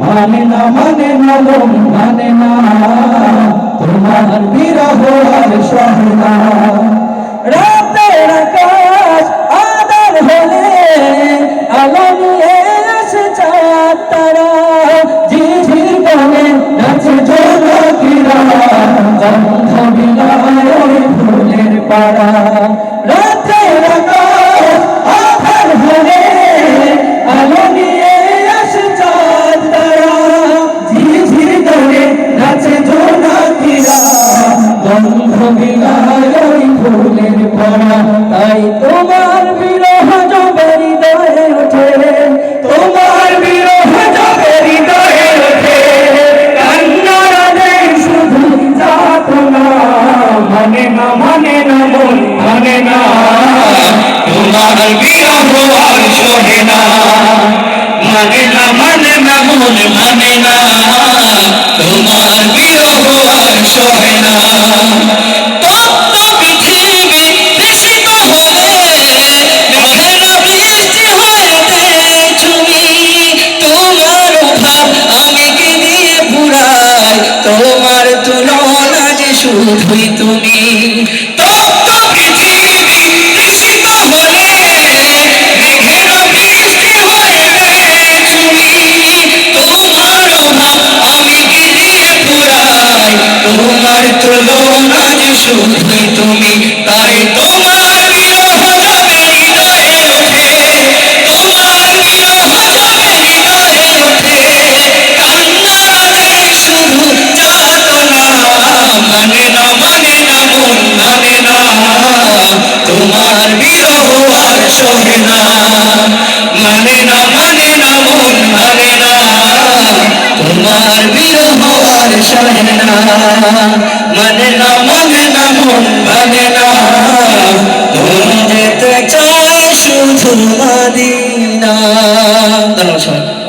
মানে না মানে না মন মানে না তোমার বিরহ আর সহে না। রাতের আকাশ আঁধার হলে আলো নিয়ে আসে চাঁদ তারা, ঝিঝির গানে নাচে ঝলকিরা, গন্ধ বিলায় ওই ফুলের পাড়া। রাতের আকাশ আঁধার হলে আলো নিয়ে আসে চাঁদ তারা, ঝিঝির গানে নাচে ঝলকিরা, গন্ধ বিলায় ওই ফুলের পাড়া। তাই তোমার বিরহ যবে হৃদয়ে ওঠে, তোমার বিরহ যবে হৃদয়ে ওঠে, কান্নারা দেয় শুধু যাতনা। মানে না মানে না মন মানে না তোমার বিরহ আর সহে না। মানে না মানে না মন মানে না তোমার বিরহ আর সহে না। তোমার তুলনা যে শুধুই তুমি, তপ্ত পৃথিবী তৃষিত হলে মেঘের বৃষ্টি হয়ে তুমি। তোমার অভাব আমি কি দিয়ে পুরাই, তোমার তুলনা যে শুধুই তুমি। তাই তোমার বিরহ যবে হৃদয়ে ওঠে, তোমার বিরহ যবে হৃদয়ে ওঠে, কান্নারা দেয় শুধু যাতনা। মানে না মানে না মন মানে না তোমার বিরহ আর সহে না। মানে না মানে না মন মানে না তোমার বিরহ আর সহে না। মানে না মানে না মন মানে না তুমি যেতে চাই শুধু মদিনা। ধন্যবাদ।